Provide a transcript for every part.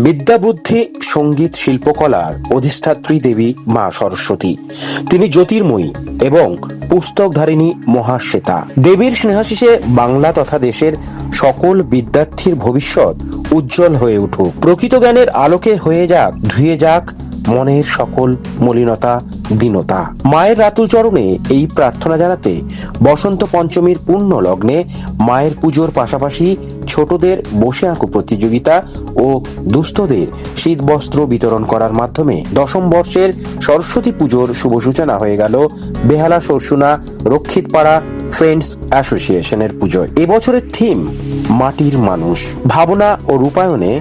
বিদ্যা বুদ্ধি সঙ্গীত শিল্পকলার অধিষ্ঠাত্রী দেবী মা সরস্বতী। তিনি জ্যোতির্ময়ী এবং পুস্তকধারিণী মহাশ্বেতা। দেবীর স্নেহাশিসে বাংলা তথা দেশের সকল বিদ্যার্থীর ভবিষ্যৎ উজ্জ্বল হয়ে উঠুক। প্রকৃত জ্ঞানের আলোকে হয়ে যাক, ধুয়ে যাক মনের সকল মলিনতা, দীনতা। মায়ের রাতুল চরণে এই প্রার্থনা জানাতে বসন্ত পঞ্চমীর পূর্ণ লগ্নে মায়ের পুজোর পাশাপাশি ছোটদের বসে আঁকো প্রতিযোগিতা ও দুস্থদের শীত বস্ত্র বিতরণ করার মাধ্যমে দশম বর্ষের সরস্বতী পুজোর শুভ সূচনা হয়ে গেল বেহালা সরসুনা রক্ষিতপাড়া ফ্রেন্ডস অ্যাসোসিয়েশনের পুজোয়। এবছরের থিম মাটির মানুষ। ভাবনা ও রূপায়ণে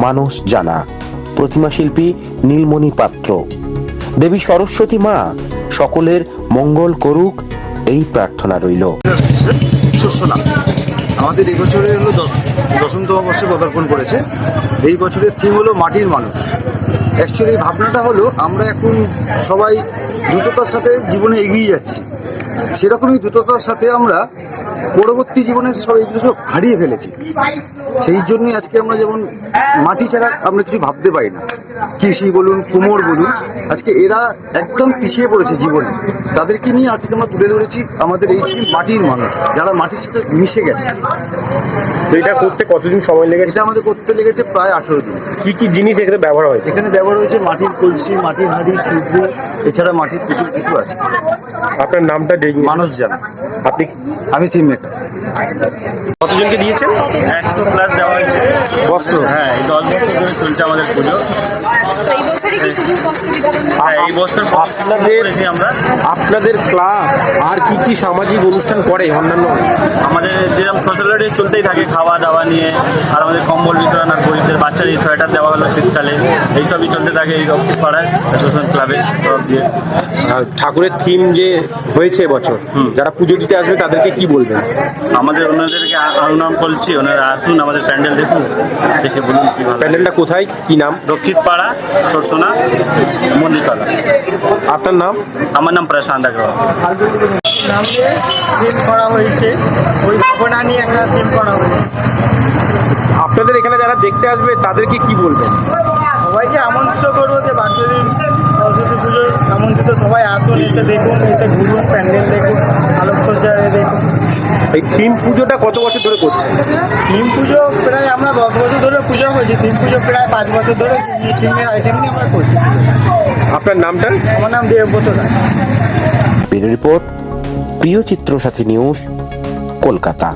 মানুষ জানা। প্রতিমা শিল্পী নীলমণি পাত্র। দেবী সরস্বতী মা সকলের মঙ্গল করুক, এই প্রার্থনা রইল। আমাদের এই বছরে হলো দশমতম বর্ষে পদার্পণ করেছে। এই বছরের থিম হলো মাটির মানুষ। অ্যাকচুয়ালি ভাবনাটা হলো আমরা এখন সবাই দ্রুততার সাথে জীবনে এগিয়ে যাচ্ছি, সেরকমই দ্রুততার সাথে আমরা পরবর্তী জীবনের সব এগুলো সব হারিয়ে ফেলেছি। সেই জন্যই আজকে আমরা যেমন মাটি ছাড়া আমরা কিছু ভাবতে পারি না। কৃষি বলুন, কুমোর বলুন, আজকে এরা একদম পিছিয়ে পড়েছে জীবনে। তাদেরকে নিয়ে আজকে আমরা তুলে ধরেছি আমাদের এই মাটির মানুষ, যারা মাটির সাথে মিশে গেছে। এটা করতে কতদিন সময় লেগেছে? এটা আমাদের করতে লেগেছে প্রায় 18 দিন। কি কি জিনিস এখানে ব্যবহার হয়? এখানে ব্যবহার হয়েছে মাটির কলসি, মাটির হাঁড়ি, চিত্র, এছাড়া মাটির প্রচুর কিছু আছে। আপনার নামটা? মানুষ জানা। আপনি? আমি থিম মেকার। কতজনকে দিয়েছেন? 100 প্লাস দেওয়া হয়েছে বস্ত্র। হ্যাঁ, এই 10 বছর ধরে চলছে আমাদের পুজো। এই বছরই কি শুধু বস্ত্র বিতরণ? হ্যাঁ, এই বছর আপনাদের ক্লাব আর কি কি সামাজিক অনুষ্ঠান করে অন্যান্য? আমাদের যেরকম সোশ্যাল ওয়ার্ক চলতেই থাকে, খাওয়া দাওয়া নিয়ে, আর আমাদের কম্বল বিতরণ, আর গরিবদের বাচ্চাদের সোয়েটার দেওয়া হলো শীতকালে, এইসবই চলতে থাকে এই পাড়ায় অ্যাসোসিয়েশন ক্লাবের তরফ দিয়ে। আর ঠাকুরের থিম যে হয়েছে এবছর, যারা পুজো দিতে আসবে তাদেরকে কি বলবেন? আমাদের ওনাদেরকে আহ্বান করছি, ওনারা আসুন, আমাদের প্যান্ডেল দেখুন, দেখে বলুন কি ভালো। প্যান্ডেলটা কোথায়, কি নাম? রক্ষিতপাড়া সরসোনা মন্দিরতলা। আপনার নাম? আমার নাম প্রশান্ত আগরওয়াল। নাম দিয়ে থিম করা হয়েছে, ওই ভাবনা নিয়ে একটা থিম করা হয়েছে। আপনাদের এখানে যারা দেখতে আসবে তাদেরকে কি বলবেন? সবাইকে আমন্ত্রিত করবো যে বাচ্চাদের সরস্বতী পুজোয় আমন্ত্রিত সবাই আসুন, এসে দেখুন, এসে ঘুরুন, প্যান্ডেল দেখুন, আলোকসজ্জা দেখুন। এই থিম পুজোটা কত বছর ধরে করছেন? থিম পুজো প্রায় আমরা 10 বছর ধরে পুজো করছি। থিম পুজো প্রায় 5 বছর ধরে থিমের আইটেম নিয়ে আমরা করছি। আপনার নামটা? আমার নাম দেবব্রত রায়। ব্যুরো রিপোর্ট, প্রিয় চিত্র সাথী নিউজ, কলকাতা।